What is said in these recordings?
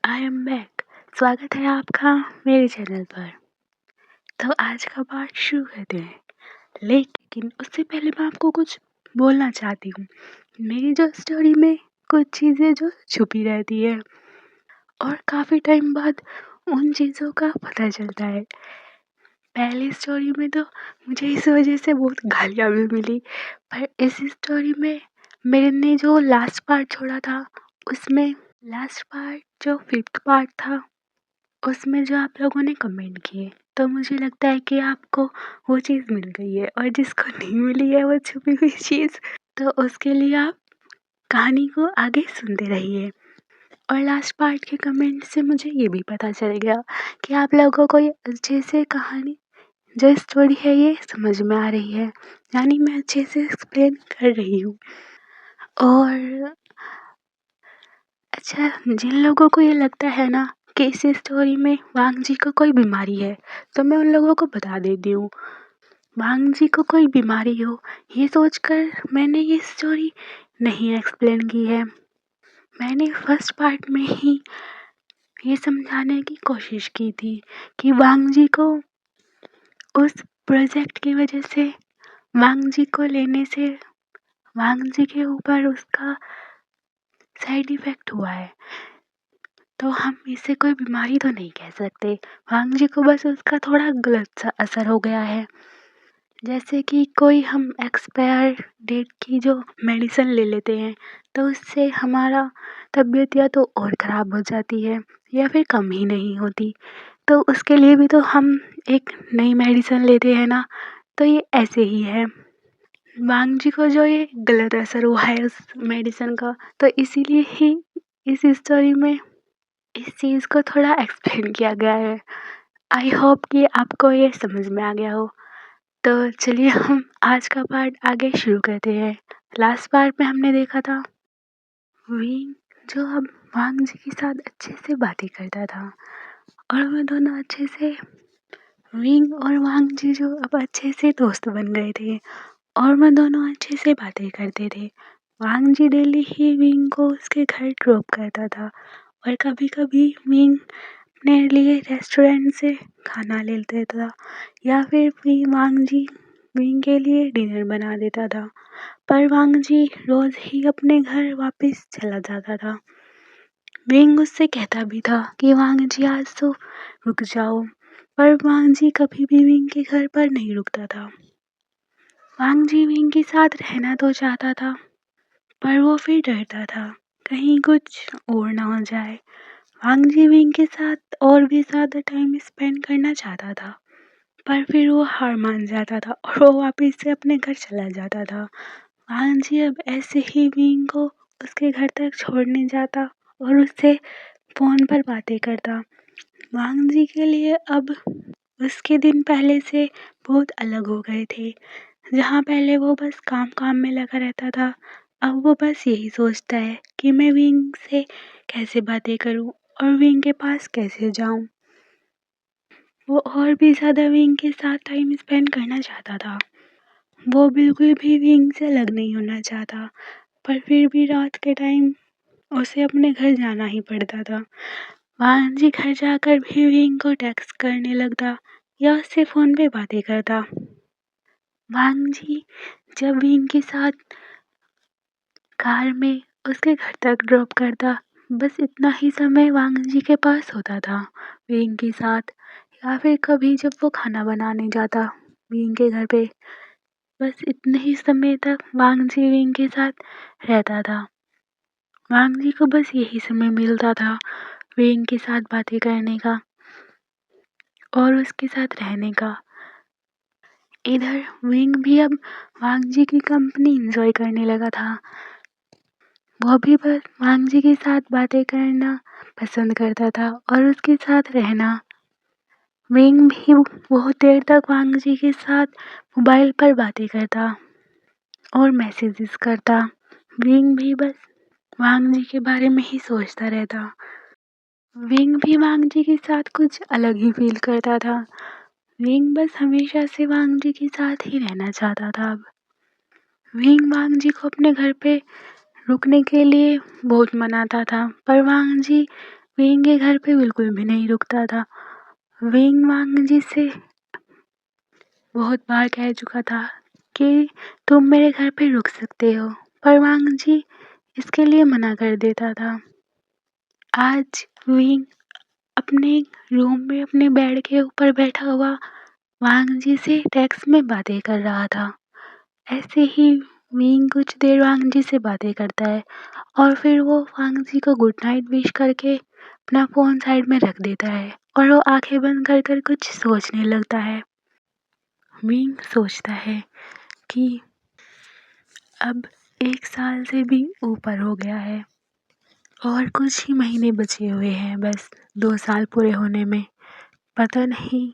I am back. स्वागत है आपका मेरे चैनल पर। तो आज का पार्ट शुरू करते हैं, लेकिन उससे पहले मैं आपको कुछ बोलना चाहती हूँ। मेरी जो स्टोरी में कुछ चीज़ें जो छुपी रहती है और काफ़ी टाइम बाद उन चीज़ों का पता चलता है। पहली स्टोरी में तो मुझे इस वजह से बहुत गालियाँ भी मिली, पर इस स्टोरी में मैंने जो लास्ट पार्ट छोड़ा था उसमें लास्ट पार्ट जो 5th पार्ट था उसमें जो आप लोगों ने कमेंट किए, तो मुझे लगता है कि आपको वो चीज़ मिल गई है, और जिसको नहीं मिली है वो छुपी हुई चीज़, तो उसके लिए आप कहानी को आगे सुनते रहिए। और लास्ट पार्ट के कमेंट से मुझे ये भी पता चल गया कि आप लोगों को ये अच्छे से कहानी जो स्टोरी है ये समझ में आ रही है, यानी मैं अच्छे से एक्सप्लेन कर रही हूँ। और अच्छा, जिन लोगों को ये लगता है ना कि इस स्टोरी में वांग जी को कोई बीमारी है, तो मैं उन लोगों को बता देती हूँ, वांग जी को कोई बीमारी हो ये सोचकर मैंने ये स्टोरी नहीं एक्सप्लेन की है। मैंने फर्स्ट पार्ट में ही ये समझाने की कोशिश की थी कि वांग जी को उस प्रोजेक्ट की वजह से, वांग जी को लेने से वांग जी के ऊपर उसका साइड इफ़ेक्ट हुआ है, तो हम इसे कोई बीमारी तो नहीं कह सकते। वांग जी को बस उसका थोड़ा गलत सा असर हो गया है, जैसे कि कोई हम एक्सपायर डेट की जो मेडिसिन ले लेते हैं तो उससे हमारा तबीयत या तो और ख़राब हो जाती है या फिर कम ही नहीं होती, तो उसके लिए भी तो हम एक नई मेडिसिन लेते हैं ना, तो ये ऐसे ही है। वांग जी को जो ये गलत असर हुआ है उस मेडिसिन का, तो इसीलिए ही इस स्टोरी में इस चीज़ को थोड़ा एक्सप्लेन किया गया है। आई होप कि आपको ये समझ में आ गया हो। तो चलिए हम आज का पार्ट आगे शुरू करते हैं। लास्ट पार्ट में हमने देखा था विंग जो अब वांग जी के साथ अच्छे से बातें करता था, और वो दोनों अच्छे से, विंग और वांग जी जो अब अच्छे से दोस्त बन गए थे, और वो दोनों अच्छे से बातें करते थे। वांग जी डेली ही विंग को उसके घर ड्रॉप करता था, और कभी कभी विंग अपने लिए रेस्टोरेंट से खाना ले लेता था, या फिर वांग जी विंग के लिए डिनर बना देता था। पर वांग जी रोज़ ही अपने घर वापस चला जाता था। विंग उससे कहता भी था कि वांग जी आज तो रुक जाओ, पर वांग जी कभी भी विंग के घर पर नहीं रुकता था। वांग जी विंग के साथ रहना तो चाहता था, पर वो फिर डरता था कहीं कुछ और ना हो जाए। वांग जी विंग के साथ और भी ज़्यादा टाइम स्पेंड करना चाहता था, पर फिर वो हार मान जाता था और वो वापस से अपने घर चला जाता था। वांग जी अब ऐसे ही विंग को उसके घर तक छोड़ने जाता और उससे फ़ोन पर बातें करता। वांग जी के लिए अब उसके दिन पहले से बहुत अलग हो गए थे। जहाँ पहले वो बस काम काम में लगा रहता था, अब वो बस यही सोचता है कि मैं विंग से कैसे बातें करूं और विंग के पास कैसे जाऊं। वो और भी ज़्यादा विंग के साथ टाइम स्पेंड करना चाहता था। वो बिल्कुल भी विंग से अलग नहीं होना चाहता, पर फिर भी रात के टाइम उसे अपने घर जाना ही पड़ता था। वांग जी घर जाकर भी विंग को टेक्स्ट करने लगता या उससे फ़ोन पे बातें करता। वांग जी जब विंग के साथ कार में उसके घर तक ड्रॉप करता, बस इतना ही समय वांग जी के पास होता था विंग के साथ, या फिर कभी जब वो खाना बनाने जाता विंग के घर पे, बस इतने ही समय तक वांग जी विंग के साथ रहता था। वांग जी को बस यही समय मिलता था विंग के साथ बातें करने का और उसके साथ रहने का। इधर विंग भी अब वांग जी की कंपनी एंजॉय करने लगा था। वो भी बस वांग जी के साथ बातें करना पसंद करता था और उसके साथ रहना। विंग भी बहुत देर तक वांग जी के साथ मोबाइल पर बातें करता और मैसेजेस करता। विंग भी बस वांग जी के बारे में ही सोचता रहता। विंग भी वांग जी के साथ कुछ अलग ही फील करता था। विंग बस हमेशा से वांग जी के साथ ही रहना चाहता था। अब विंग वांग जी को अपने घर पे रुकने के लिए बहुत मनाता था, पर वांग जी विंग के घर पे बिल्कुल भी नहीं रुकता था। विंग वांग जी से बहुत बार कह चुका था कि तुम मेरे घर पे रुक सकते हो, पर वांग जी इसके लिए मना कर देता था। आज विंग अपने रूम में अपने बेड के ऊपर बैठा हुआ वांग जी से टेक्स्ट में बातें कर रहा था। ऐसे ही विंग कुछ देर वांग जी से बातें करता है और फिर वो वांग जी को गुड नाइट विश करके अपना फ़ोन साइड में रख देता है और वो आंखें बंद कर कर कुछ सोचने लगता है। विंग सोचता है कि अब 1 साल से भी ऊपर हो गया है और कुछ ही महीने बचे हुए हैं बस 2 साल पूरे होने में। पता नहीं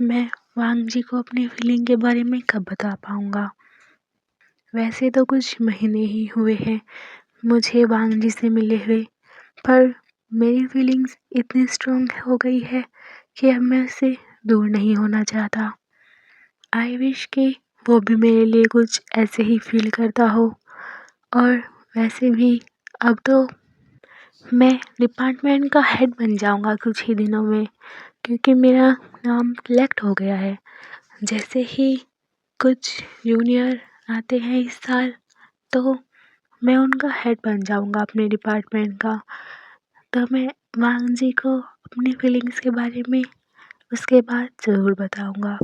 मैं वांग जी को अपनी फीलिंग के बारे में कब बता पाऊँगा। वैसे तो कुछ महीने ही हुए हैं मुझे वांग जी से मिले हुए, पर मेरी फीलिंग्स इतनी स्ट्रॉन्ग हो गई है कि अब मैं उससे दूर नहीं होना चाहता। आई विश कि वो भी मेरे लिए कुछ ऐसे ही फील करता हो। और वैसे भी अब तो मैं डिपार्टमेंट का हेड बन जाऊँगा कुछ ही दिनों में, क्योंकि मेरा नाम सेलेक्ट हो गया है। जैसे ही कुछ जूनियर आते हैं इस साल, तो मैं उनका हेड बन जाऊँगा अपने डिपार्टमेंट का। तो मैं वांग जी को अपनी फीलिंग्स के बारे में उसके बाद ज़रूर बताऊँगा।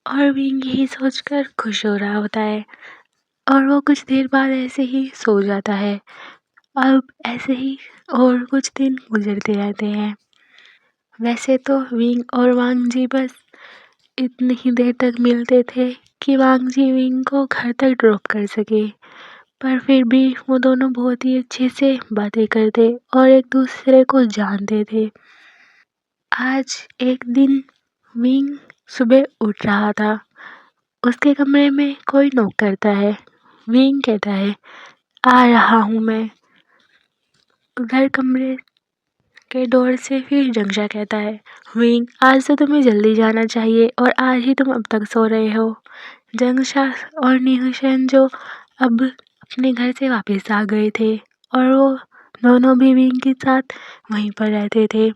और विंग यही सोचकर खुश हो रहा होता है और वो कुछ देर बाद ऐसे ही सो जाता है। अब ऐसे ही और कुछ दिन गुजरते रहते हैं। वैसे तो विंग और वांग जी बस इतनी ही देर तक मिलते थे कि वांग जी विंग को घर तक ड्रॉप कर सके, पर फिर भी वो दोनों बहुत ही अच्छे से बातें करते और एक दूसरे को जानते थे। आज एक दिन विंग सुबह उठ रहा था। उसके कमरे में कोई नॉक करता है। विंग कहता है, आ रहा हूँ मैं। उधर कमरे के डोर से फिर जंगशा कहता है, विंग आज तो तुम्हें जल्दी जाना चाहिए और आज ही तुम अब तक सो रहे हो। जंगशा और निहुशन जो अब अपने घर से वापस आ गए थे और वो दोनों भी विंग के साथ वहीं पर रहते थे।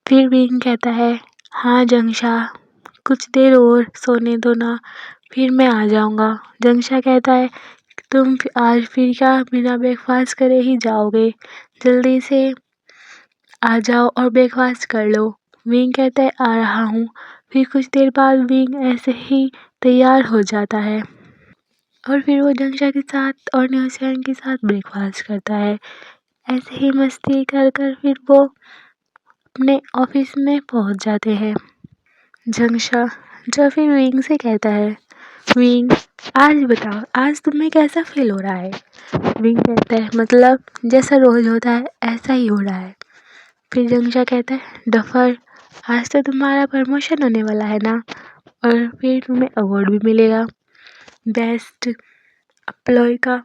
फिर विंग कहता है, हाँ जंगशा, कुछ देर और सोने दो ना, फिर मैं आ जाऊँगा। जंगशा कहता है, तुम आज फिर क्या बिना ब्रेकफास्ट करे ही जाओगे? जल्दी से आ जाओ और ब्रेकफास्ट कर लो। विंग कहता है, आ रहा हूँ। फिर कुछ देर बाद विंग ऐसे ही तैयार हो जाता है और फिर वो जंगशा के साथ और न्यूसियान के साथ ब्रेकफास्ट करता है। ऐसे ही मस्ती कर कर फिर वो अपने ऑफिस में पहुंच जाते हैं। जंगशा जो फिर विंग से कहता है, विंग आज बताओ, आज तुम्हें कैसा फील हो रहा है? विंग कहता है, मतलब जैसा रोज होता है ऐसा ही हो रहा है। फिर जंगशा कहता है, डफर, आज तो तुम्हारा प्रमोशन होने वाला है ना, और फिर तुम्हें अवार्ड भी मिलेगा बेस्ट एम्प्लॉय का।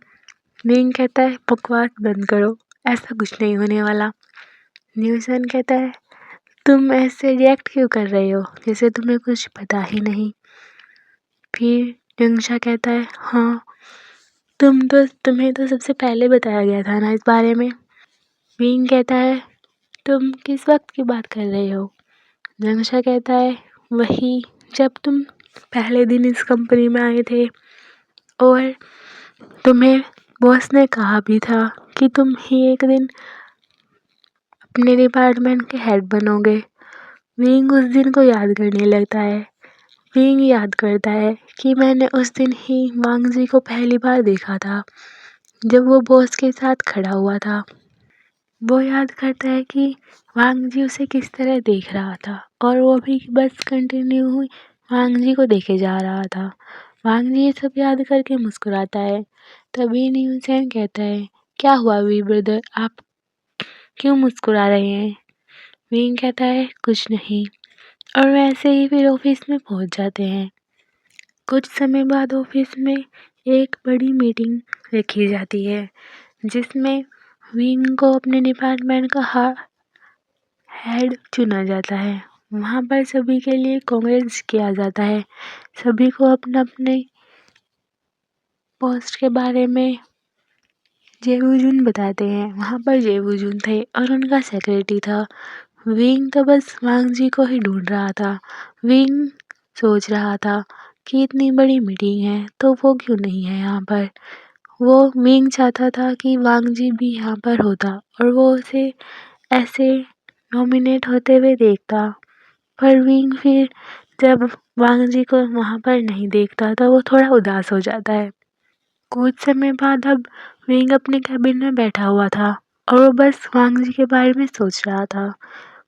विंग कहता है, बकवास बंद करो, ऐसा कुछ नहीं होने वाला। न्यूसन कहता है, तुम ऐसे रिएक्ट क्यों कर रहे हो जैसे तुम्हें कुछ पता ही नहीं। फिर जंगशा कहता है, हाँ तुम्हें तो सबसे पहले बताया गया था ना इस बारे में। विंग कहता है, तुम किस वक्त की बात कर रहे हो? जंगशा कहता है, वही जब तुम पहले दिन इस कंपनी में आए थे और तुम्हें बॉस ने कहा भी था कि तुम ही एक दिन अपने डिपार्टमेंट के हेड बनोगे। विंग उस दिन को याद करने लगता है। विंग याद करता है कि मैंने उस दिन ही वांग जी को पहली बार देखा था जब वो बॉस के साथ खड़ा हुआ था। वो याद करता है कि वांग जी उसे किस तरह देख रहा था और वो भी बस कंटिन्यू हुई वांग जी को देखे जा रहा था। वांग जी ये सब याद करके मुस्कुराता है। तभी न्यूसेन कहता है, क्या हुआ वी ब्रदर, आप क्यों मुस्कुरा रहे हैं? विंग कहता है, कुछ नहीं, और वैसे ही फिर ऑफिस में पहुंच जाते हैं। कुछ समय बाद ऑफिस में एक बड़ी मीटिंग रखी जाती है जिसमें विंग को अपने डिपार्टमेंट का हेड चुना जाता है। वहाँ पर सभी के लिए कांग्रेस किया जाता है। सभी को अपने अपने पोस्ट के बारे में जेबूजून बताते हैं वहाँ पर जेबूजून थे और उनका सेक्रेटरी था। विंग तो बस वांग जी को ही ढूंढ रहा था। विंग सोच रहा था कि इतनी बड़ी मीटिंग है तो वो क्यों नहीं है यहाँ पर। वो विंग चाहता था कि वांग जी भी यहाँ पर होता और वो उसे ऐसे नॉमिनेट होते हुए देखता। पर विंग फिर जब वांग जी को वहाँ पर नहीं देखता तो वो थोड़ा उदास हो जाता है। कुछ समय बाद अब विंग अपने कैबिन में बैठा हुआ था और वो बस वांग जी के बारे में सोच रहा था।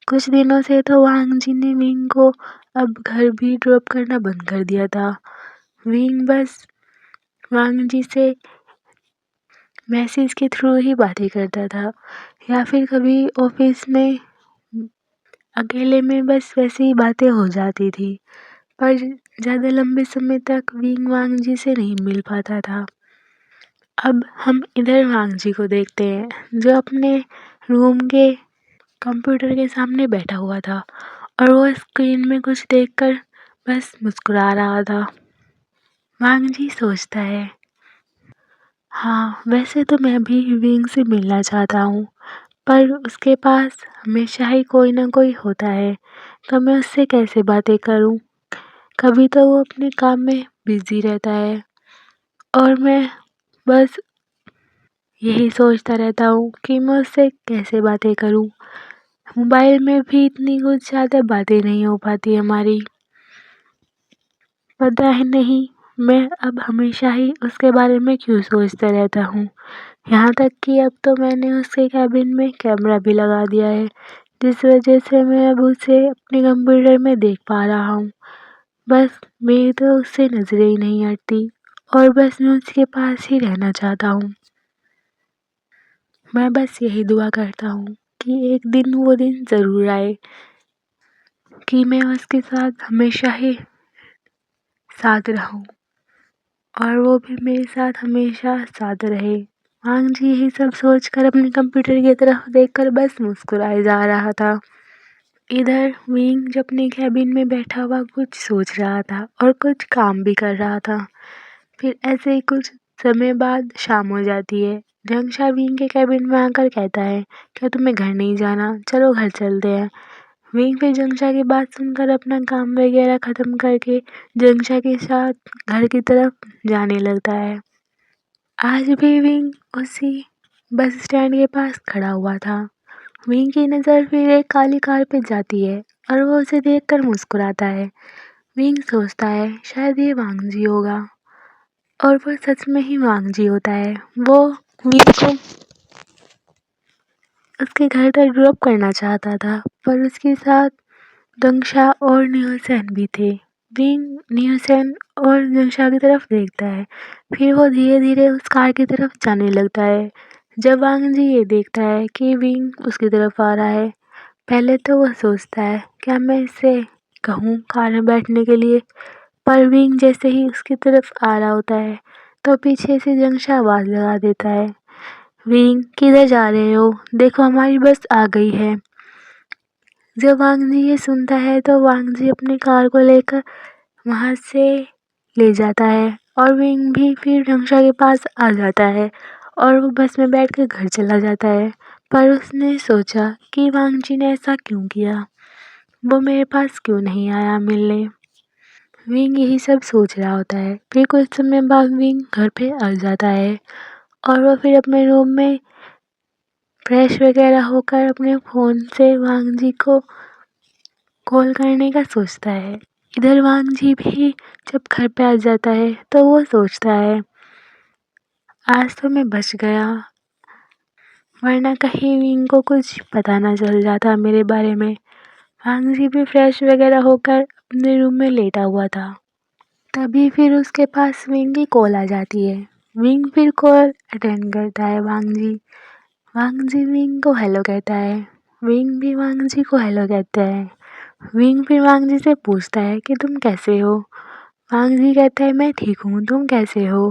कुछ दिनों से तो वांग जी ने विंग को अब घर भी ड्रॉप करना बंद कर दिया था। विंग बस वांग जी से मैसेज के थ्रू ही बातें करता था या फिर कभी ऑफिस में अकेले में बस वैसे ही बातें हो जाती थी। पर ज़्यादा लंबे समय तक विंग वांग जी से नहीं मिल पाता था। अब हम इधर वांग जी को देखते हैं जो अपने रूम के कंप्यूटर के सामने बैठा हुआ था और वो स्क्रीन में कुछ देखकर बस मुस्कुरा रहा था। वांग जी सोचता है, हाँ वैसे तो मैं भी विंग से मिलना चाहता हूँ, पर उसके पास हमेशा ही कोई ना कोई होता है तो मैं उससे कैसे बातें करूँ। कभी तो वो अपने काम में बिजी रहता है और मैं बस यही सोचता रहता हूँ कि मैं उससे कैसे बातें करूँ। मोबाइल में भी इतनी कुछ ज़्यादा बातें नहीं हो पाती हमारी। पता है नहीं मैं अब हमेशा ही उसके बारे में क्यों सोचता रहता हूँ। यहाँ तक कि अब तो मैंने उसके कैबिन में कैमरा भी लगा दिया है जिस वजह से मैं अब उसे अपने कंप्यूटर में देख पा रहा हूँ। बस मेरी तो उससे नज़रें ही नहीं हटती और बस मैं उसके पास ही रहना चाहता हूँ। मैं बस यही दुआ करता हूँ कि एक दिन वो दिन ज़रूर आए कि मैं उसके साथ हमेशा ही साथ रहूं और वो भी मेरे साथ हमेशा साथ रहे। वांग जी यही सब सोचकर अपने कंप्यूटर की तरफ देखकर बस मुस्कुराए जा रहा था। इधर विंग जब अपने कैबिन में बैठा हुआ कुछ सोच रहा था और कुछ काम भी कर रहा था। फिर ऐसे ही कुछ समय बाद शाम हो जाती है। जंगशा विंग के कैबिन में आकर कहता है, क्या तुम्हें घर नहीं जाना, चलो घर चलते हैं। विंग फिर जंगशा की बात सुनकर अपना काम वगैरह ख़त्म करके जंगशा के साथ घर की तरफ जाने लगता है। आज भी विंग उसी बस स्टैंड के पास खड़ा हुआ था। विंग की नज़र फिर एक काली कार पे जाती है और वो उसे देखकर मुस्कुराता है। विंग सोचता है शायद ये वांग जी होगा और वो सच में ही वांग जी होता है। वो विंग को उसके घर तक ड्रॉप करना चाहता था पर उसके साथ दंगशा और न्यूसेन भी थे। विंग न्यूसेन और दंगशा की तरफ देखता है फिर वो धीरे धीरे उस कार की तरफ जाने लगता है। जब वांग जी ये देखता है कि विंग उसकी तरफ आ रहा है पहले तो वो सोचता है क्या मैं इससे कहूँ कार में बैठने के लिए। पर विंग जैसे ही उसकी तरफ आ रहा होता है तो पीछे से दंगशा आवाज़ लगा देता है, विंग किधर जा रहे हो, देखो हमारी बस आ गई है। जब वांग जी ये सुनता है तो वांग जी अपनी कार को लेकर वहाँ से ले जाता है और विंग भी फिर दंगशा के पास आ जाता है और वो बस में बैठ कर घर चला जाता है। पर उसने सोचा कि वांग जी ने ऐसा क्यों किया, वो मेरे पास क्यों नहीं आया मिलने। विंग यही सब सोच रहा होता है। फिर कुछ समय बाद विंग घर पे आ जाता है और वो फिर अपने रूम में फ्रेश वगैरह होकर अपने फ़ोन से वांग जी को कॉल करने का सोचता है। इधर वांग जी भी जब घर पे आ जाता है तो वो सोचता है आज तो मैं बच गया, वरना कहीं विंग को कुछ पता ना चल जाता मेरे बारे में। वांग जी भी फ्रेश वगैरह होकर अपने रूम में लेटा हुआ था। तभी फिर उसके पास विंग की कॉल आ जाती है। विंग फिर कॉल अटेंड करता है। वांग जी विंग को हेलो कहता है। विंग भी वांग जी को हेलो कहता है। विंग फिर वांग जी से पूछता है कि तुम कैसे हो। वांग जी कहता है मैं ठीक हूँ, तुम कैसे हो।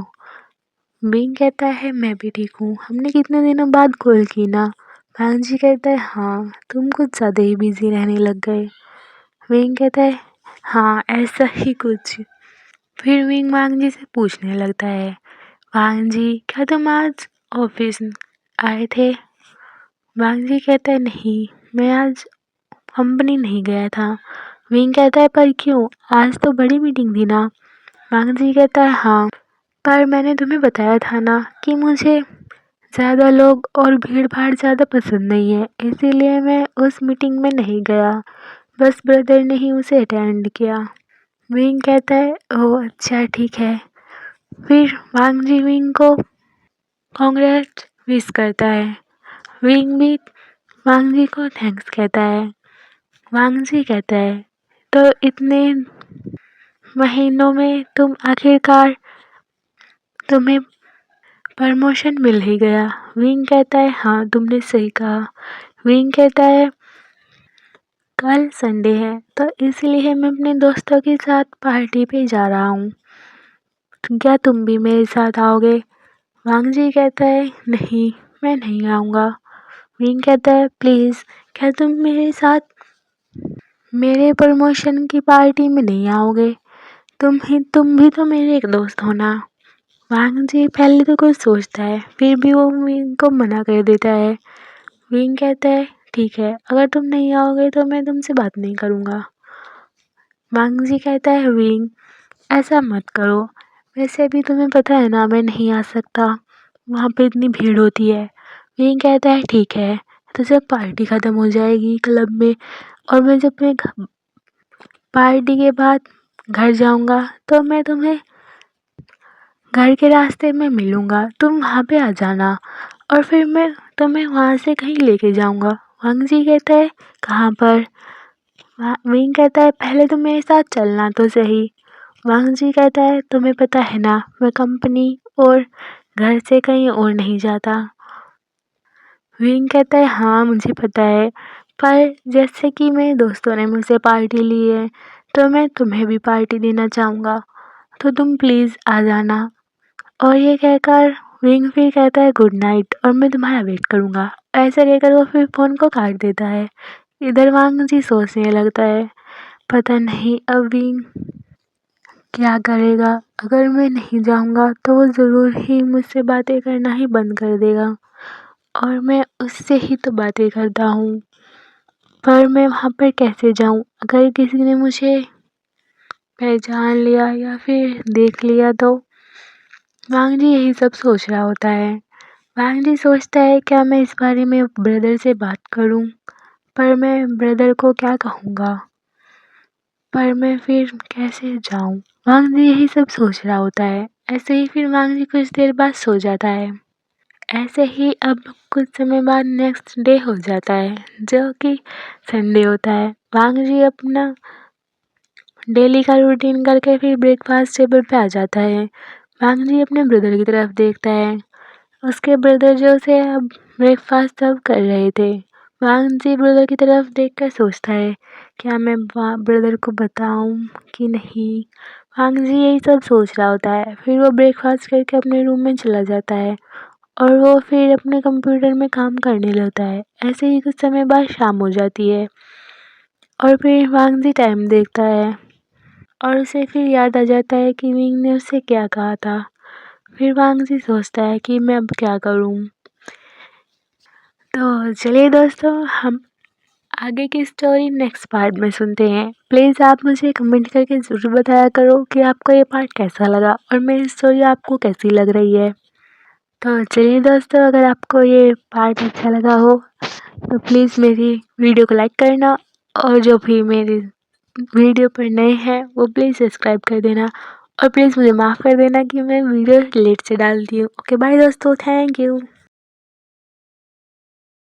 विंग कहता है मैं भी ठीक हूँ, हमने कितने दिनों बाद कॉल की ना। वांग जी कहता है हाँ तुम कुछ ज़्यादा ही बिजी रहने लग गए। विंग कहता है हाँ ऐसा ही कुछ। फिर विंग वांग जी से पूछने लगता है, वांग जी क्या तुम आज ऑफिस आए थे। वांग जी कहता है नहीं, मैं आज कंपनी नहीं गया था। विंग कहता है पर क्यों, आज तो बड़ी मीटिंग थी ना। वांग जी कहता है हाँ, पर मैंने तुम्हें बताया था ना कि मुझे ज़्यादा लोग और भीड़ भाड़ ज़्यादा पसंद नहीं है, इसीलिए मैं उस मीटिंग में नहीं गया। बस ब्रदर ने ही उसे अटेंड किया। विंग कहता है ओह अच्छा ठीक है। फिर वांग जी विंग को कांग्रेट विश करता है। विंग भी वांग जी को थैंक्स कहता है। वांग जी कहता है तो इतने महीनों में तुम आखिरकार तुम्हें प्रमोशन मिल ही गया। विंग कहता है हाँ तुमने सही कहा। विंग कहता है कल संडे है तो इसलिए मैं अपने दोस्तों के साथ पार्टी पे जा रहा हूँ, क्या तुम भी मेरे साथ आओगे। वांग जी कहता है नहीं, मैं नहीं आऊँगा। विंग कहता है प्लीज़ क्या तुम मेरे साथ मेरे प्रमोशन की पार्टी में नहीं आओगे, तुम भी तो मेरे एक दोस्त हो ना। वांग जी पहले तो कुछ सोचता है, फिर भी वो विंग को मना कर देता है। विंग कहता है ठीक है, अगर तुम नहीं आओगे तो मैं तुमसे बात नहीं करूँगा। वांग जी कहता है विंग ऐसा मत करो, वैसे भी तुम्हें पता है ना मैं नहीं आ सकता, वहाँ पे इतनी भीड़ होती है। विंग कहता है ठीक है, तो जब पार्टी ख़त्म हो जाएगी क्लब में और मैं जब मैं पार्टी के बाद घर जाऊँगा तो मैं तुम्हें घर के रास्ते में मिलूँगा, तुम वहाँ पे आ जाना और फिर मैं तुम्हें वहाँ से कहीं लेके जाऊँगा। वांग जी कहता है कहाँ पर। विंग कहता है पहले तुम मेरे साथ चलना तो सही। वांग जी कहता है तुम्हें पता है ना मैं कंपनी और घर से कहीं और नहीं जाता। विंग कहता है हाँ मुझे पता है, पर जैसे कि मेरे दोस्तों ने मुझसे पार्टी ली है तो मैं तुम्हें भी पार्टी देना चाहूँगा, तो तुम प्लीज़ आ जाना। और ये कहकर विंग फिर कहता है गुड नाइट और मैं तुम्हारा वेट करूँगा। ऐसा कहकर वो फिर फ़ोन को काट देता है। इधर वांग जी सोचने लगता है पता नहीं अब विंग क्या करेगा, अगर मैं नहीं जाऊँगा तो वो ज़रूर ही मुझसे बातें करना ही बंद कर देगा और मैं उससे ही तो बातें करता हूँ, पर मैं वहाँ पर कैसे जाऊँ, अगर किसी ने मुझे पहचान लिया या फिर देख लिया तो। वांग जी यही सब सोच रहा होता है। वांग जी सोचता है क्या मैं इस बारे में ब्रदर से बात करूं, पर मैं ब्रदर को क्या कहूँगा, पर मैं फिर कैसे जाऊं। वांग जी यही सब सोच रहा होता है। ऐसे ही फिर वांग जी कुछ देर बाद सो जाता है। ऐसे ही अब कुछ समय बाद नेक्स्ट डे हो जाता है जो कि संडे होता है। वांग जी अपना डेली का रूटीन करके फिर ब्रेकफास्ट टेबल पे आ जाता है। वांग जी अपने ब्रदर की तरफ देखता है, उसके ब्रदर जो उसे अब ब्रेकफास्ट सर्व कर रहे थे। वांग जी ब्रदर की तरफ देखकर सोचता है क्या मैं ब्रदर को बताऊं कि नहीं। वांग जी यही सब सोच रहा होता है। फिर वो ब्रेकफास्ट करके अपने रूम में चला जाता है और वो फिर अपने कंप्यूटर में काम करने लगता है। ऐसे ही कुछ समय बाद शाम हो जाती है और फिर वांग जी टाइम देखता है और उसे फिर याद आ जाता है कि विंग ने उसे क्या कहा था। फिर वांग जी सोचता है कि मैं अब क्या करूं। तो चलिए दोस्तों, हम आगे की स्टोरी नेक्स्ट पार्ट में सुनते हैं। प्लीज़ आप मुझे कमेंट करके ज़रूर बताया करो कि आपको ये पार्ट कैसा लगा और मेरी स्टोरी आपको कैसी लग रही है। तो चलिए दोस्तों, अगर आपको ये पार्ट अच्छा लगा हो तो प्लीज़ मेरी वीडियो को लाइक करना और जो भी मेरी वीडियो पर नए हैं वो प्लीज़ सब्सक्राइब कर देना और प्लीज़ मुझे माफ़ कर देना कि मैं वीडियो लेट से डालती हूँ। ओके बाय दोस्तों, थैंक यू।